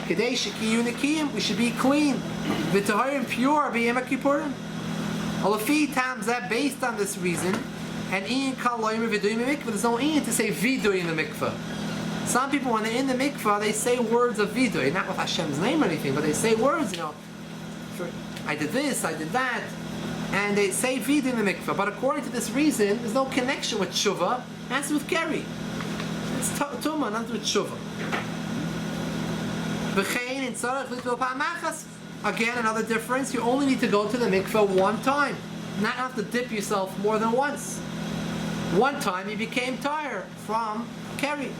Kadei Shekiyu Nikiyim, we should be clean. V'taharim pure, B'yem HaKippurim. Alafi Tam Zeh, based on this reason, and Ian Kaloyim V'duyim Mikveh, there's no Ian to say Viduy in the mikveh. Some people, when they're in the mikveh, they say words of Viduy, not with Hashem's name or anything, but they say words, I did this, I did that, and they say Viduy in the mikveh. But according to this reason, there's no connection with Shuvah. It has to do with Keri. It's Tumah, not with Shuvah. Again, another difference. You only need to go to the mikveh one time. not have to dip yourself more than once. One time you became tired from carry.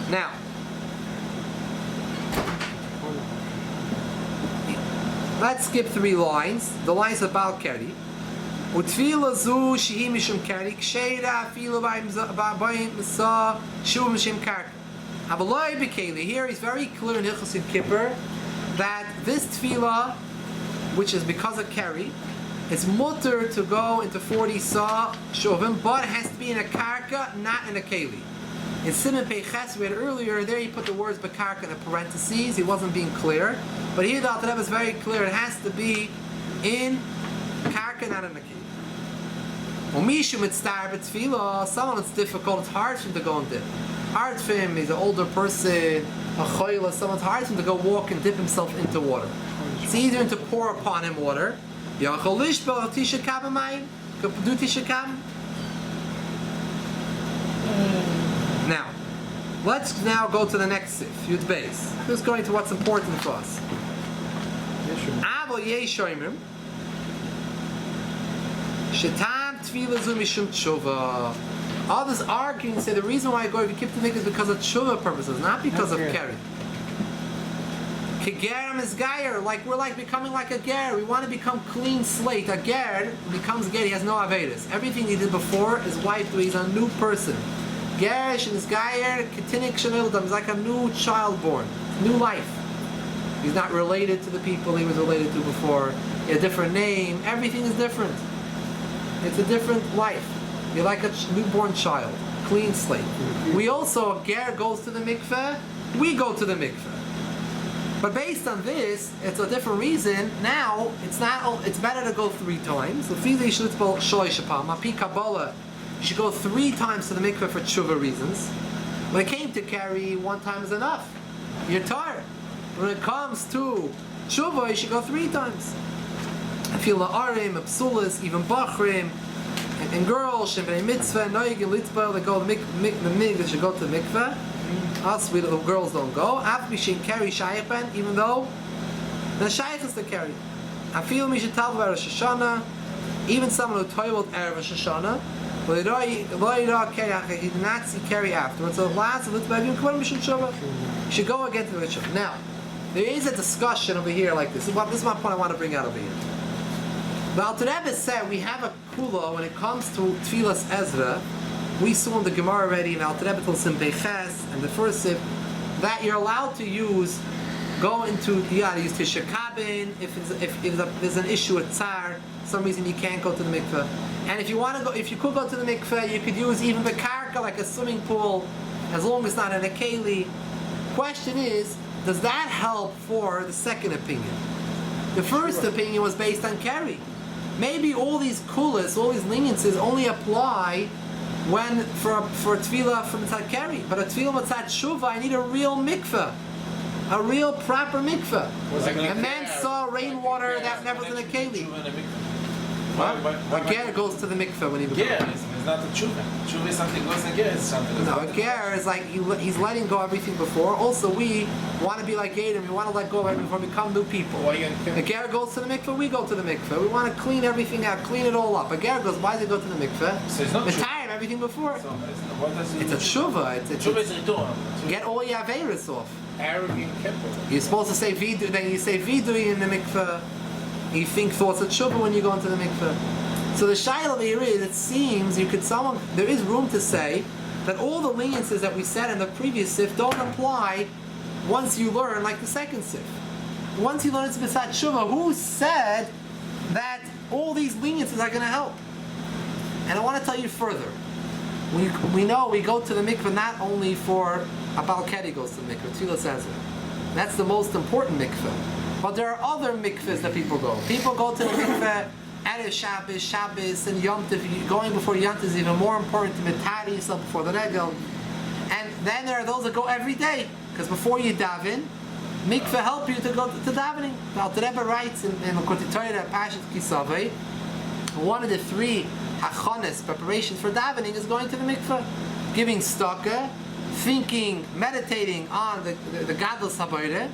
Now, let's skip 3 lines. The lines of Baal Keri. Utvila zu shehi mishum keri ksheira afilu b'ayim misa shuv mishum karka. Avaloi bekeli. Here he's very clear in Hilchos Yom Kippur that this tefillah, which is because of keri, it's mutter to go into 40 sa shuvim, but it has to be in a karka, not in a keli. In Siman Peiches, we had earlier, there he put the words Bekarka in the parentheses, he wasn't being clear. But here the Alter Rebbe is very clear, it has to be in Karka, not in the Keli. Umishu mitztar b'tfilah, someone that's difficult, it's hard for him to go and dip. Hard for him, he's an older person, a choyla, someone's hard for him to go walk and dip himself into water. It's easier to pour upon him water. Yachol lishbel tisha kabamayim, do tisha kab. Now, let's now go to the next sif, Yud Beis. Who's going to what's important for us? Avo Yeshoimim Shetam Tevilas Ezra Mishum Tshuva. Others argue and say the reason why I go to keep the mikvah is because of tshuva purposes, not because of keri. Kegerim is gayer, like we're like becoming like a ger. We want to become clean slate. A ger becomes ger, he has no averis. Everything he did before is wiped away, he's a new person. Gerish and his gayer, ketinik shenildam, is like a new child born, new life. He's not related to the people he was related to before. He has a different name. Everything is different. It's a different life. You're like a newborn child, clean slate. We also, a ger goes to the mikveh, we go to the mikveh. But based on this, it's a different reason. Now, it's better to go 3 times. The you should go 3 Kabbalah. You should go 3 times to the mikveh for tshuva reasons. When it came to carry, 1 time is enough. You're tired. When it comes to tshuva, you should go 3 times. I feel the arim, psulas, even bachrim, and girls, shemei mitzvah, noyig and litzbah, they go to the mikveh, they should go to the mikveh. Us, the girls don't go. After we should carry shaykhan, even though the shaykh is the carry. I feel we should tell about Rosh Hashanah, even someone who toiled Erev Rosh Hashanah, he did not see carry afterwards. So last, you should go again to the Rishon. Now, there is a discussion over here like this. This is my point I want to bring out over here. The Alter Rebbe said we have a kula when it comes to Tevilas Ezra. We saw in the Gemara already in Alter Rebbe tells in Beiches and the first sif that you're allowed to use, go into, you gotta use Tisha Kabin if there's an issue with Tsar, some reason you can't go to the mikveh. And if you want to go, if you could go to the mikveh, you could use even Bekarka like a swimming pool, as long as it's not in a keli. Question is, does that help for the second opinion? The first opinion was based on Keri. Maybe all these kulas, all these leniencies only apply when for tefillah from Mitzad Keri, but a tefillah Mitzad Shuva, I need a real mikveh, a real proper mikveh. A man saw rainwater that never was in a keli. A ger goes to the mikveh when he becomes. Yeah, it's not a tshuva. Tshuva is something goes and ger is something. No, a ger is like he's letting go of everything before. Also, we want to be like Gator. We want to let go of everything before we become new people. A ger goes to the mikveh, we go to the mikveh. We want to clean everything out, clean it all up. A ger goes, why does he go to the mikveh? So it's not tired of everything before. So what does It's a tshuva. Tshuva is return. Get all your averis off. Arrogant Kippur. You're supposed to say vidu, then you say vidui in the mikveh. You think thoughts of tshuva when you go into the mikveh. So the shayla here is, it seems there is room to say that all the leniencies that we said in the previous sif don't apply once you learn like the second sif. Once you learn it's beside tshuva, who said that all these leniencies are going to help? And I want to tell you further. We know we go to the mikveh not only for a Balkedi goes to the mikveh, Tevilas Ezra. That's the most important mikveh. But there are other mikvehs that people go. People go to the mikveh Erev Shabbos, and Yom Tov. Going before Yom Tov is even more important to Mitari yourself before the Regel. And then there are those that go every day, because before you daven, mikveh help you to go to davening. The Alter Rebbe writes in Lekutei Torah Parashat Kisavei, one of the 3 hachonis preparations for davening is going to the mikveh, giving staka, thinking, meditating on the gadlus habayre,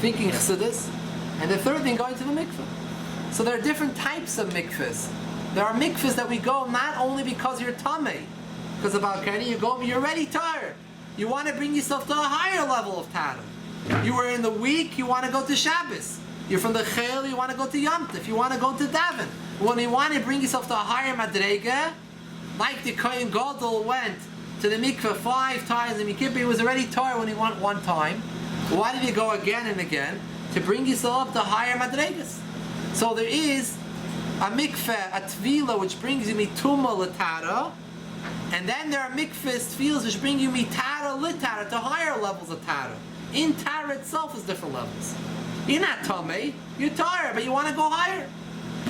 thinking chassidus, and the third thing going to the mikveh. So there are different types of mikvahs. There are mikvahs that we go not only because you're tamei, because of Al-Kari, you go, you're already tired. You want to bring yourself to a higher level of Tara. You were in the week, you want to go to Shabbos. You're from the Chel, you want to go to Yom Tov. You want to go to Davin. When you want to bring yourself to a higher Madrega, like the Kohen Gadol went to the mikveh 5 times in Yom he was already tired when he went 1 time. Why did he go again and again? To bring yourself up to higher Madregas. So there is a mikveh, a tvila, which brings you mituma l'tara, and then there are mikvahs, tefillas, which bring you mitara l'tara, to higher levels of tara. In tara itself is different levels. You're not tamei, you're tired, but you want to go higher.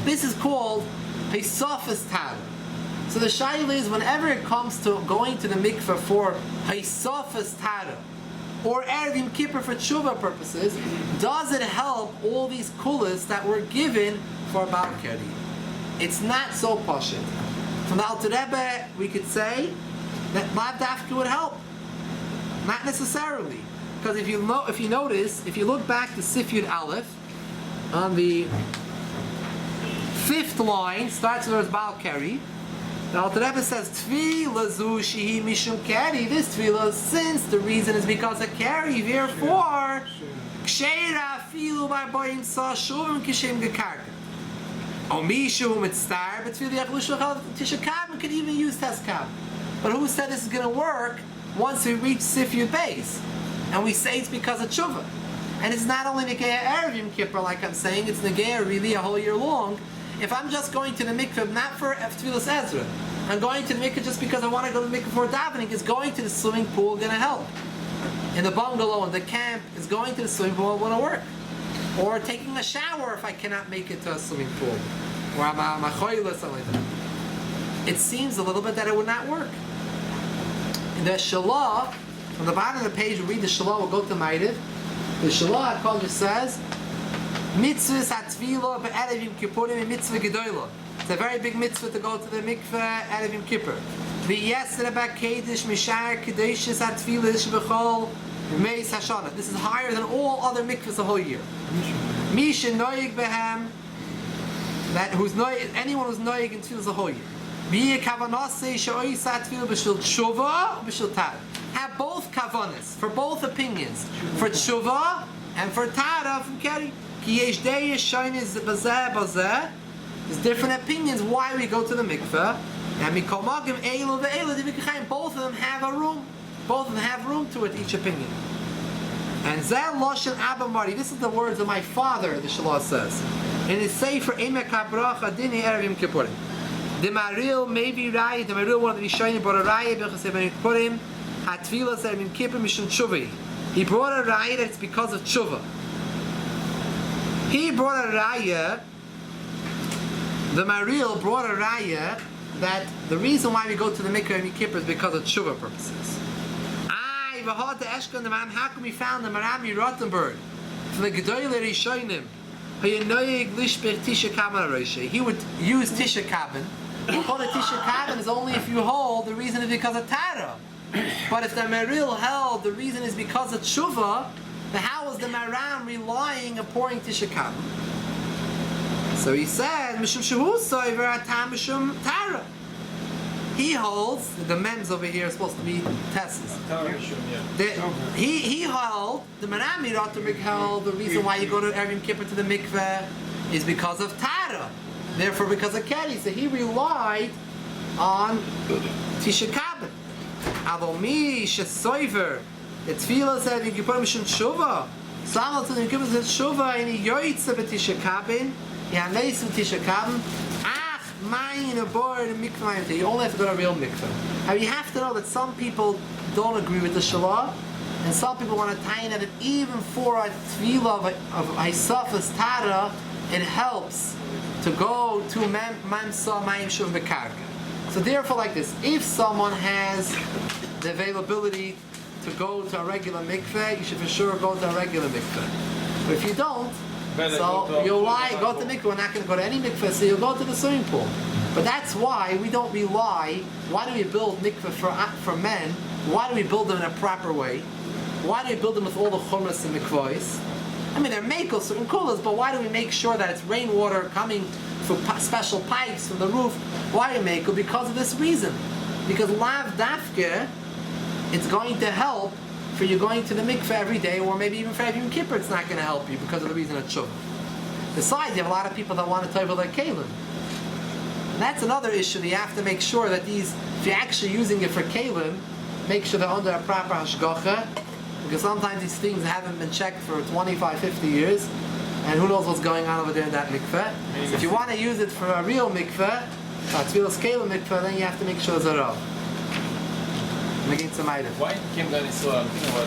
This is called Pesafas tara. So the shaila is, whenever it comes to going to the mikveh for Pesafas tara, or Erev Yom Kippur for tshuva purposes, does it help all these kulas that were given for Balkari? It's not so pashut. From the Alter Rebbe, we could say that Lav Dafka would help. Not necessarily. Because if you notice, if you look back to Sifyud Aleph, on the 5th line, starts with Balkari, the Alter Rebbe says, Tvila zu shehi mishum keri. This tvila, since the reason is because of keri, therefore, ksheira filu by boyim sa shuvim kishem gekarka. Omishu mitzar, but tvila yachlushach tishakab could even use teskab. But who said this is going to work once we reach Sifyud Beis? And we say it's because of tshuva. And it's not only Negeya Erev Yom Kippur, like I'm saying, it's Negeya really a whole year long. If I'm just going to the mikveh, not for Tevilas Ezra, I'm going to the mikveh just because I want to go to the mikveh for davening, is going to the swimming pool going to help? In the bungalow, in the camp, is going to the swimming pool going to work? Or taking a shower if I cannot make it to a swimming pool? Or I'm a choyle, something like that. It seems a little bit that it would not work. In the Shalah, on the bottom of the page, we read the Shalah, we'll go to Ma'ariv. The Shalah HaKadosh says, Mitzvahs HaTvila be'erev Yom Kippurim and Mitzvah Gedolah. It's a very big mitzvah to go to the mikveh erev Yom Kippur. V'yesra ba'kedesh mishar kedeshis HaTvila shebechol meis Hashana. This is higher than all other mikvahs the whole year. Misha noyig behem, anyone who's noyig in tefillah the whole year. V'yeh kavanasei she'ois HaTvila b'shil tshuva b'shil tar. Have both kavanas, for both opinions, for tshuva and for tara from keri. There's different opinions why we go to the mikveh, and both of them have a room. Both of them have room to it, each opinion. And this is the words of my father, the Shalah says. And it's Sefer Emek HaBracha Dini Erev Yom Kippurim. The Maril maybe Raya, the Maril one of the Rishonim brought a Raya B'chas Yom Kippurim HaTvilas Erev Yom Kippur Mishum Tshuva. He brought a Raya that it's because of Tshuva. He brought a raya, the Maril brought a raya that the reason why we go to the mikveh Yom Kippur is because of tshuva purposes. How can we found the Marami Rottenberg from the Gedoyle Rishonim? He would use Tisha Kabin. We call it Tisha Kabin is only if you hold the reason is because of Tara. But if the Maril held the reason is because of tshuva, how is the Maram relying and pouring Tisha Kabin? So he said, Mishum Shehu Soiver Atam Mishum Tara. He holds, the mems over here are supposed to be Tesses. He held, the Marami Rottenberg held, the reason why you go to Erev Yom Kippur to the mikveh is because of Tara. Therefore, because of Keri. So he relied on Tisha Kabin. Avomi Shesoiver. The tefillah said you can put him in tshuva. Samal to the Kippur said tshuva and he yoytze b'tisha kabin. He hanleis b'tisha kabin. Ach, mayin a board and mikvah. You only have to go to a real mikvah. Now you have to know that some people don't agree with the shalah, and some people want to tie in that even for a tefillah of Haisafas Tara, it helps to go to Mamsa Mayim Shuv Bekarka. So therefore, like this, if someone has the availability to go to a regular mikveh, you should for sure go to a regular mikveh. But if you don't, so you'll go to mikveh. We're not going to go to any mikveh, so you'll go to the swimming pool. But that's why we don't rely. Why do we build mikveh for men? Why do we build them in a proper way? Why do we build them with all the chumras and mikvahs? I mean, they're make certain coolers, but why do we make sure that it's rainwater coming through special pipes from the roof? Why do we make it? Because of this reason. Because lav dafke, it's going to help for you going to the mikveh every day, or maybe even for Yom Kippur, it's not going to help you because of the reason of tshuva. Besides, you have a lot of people that want to tevel their kalim. And that's another issue that you have to make sure that these, if you're actually using it for kalim, make sure they're under a proper hashgacha, because sometimes these things haven't been checked for 25, 50 years, and who knows what's going on over there in that mikveh. So if you want to use it for a real mikveh, a Tevilas Ezra mikveh, then you have to make sure it's a rav. Making some items. Why came down in so I'm thinking about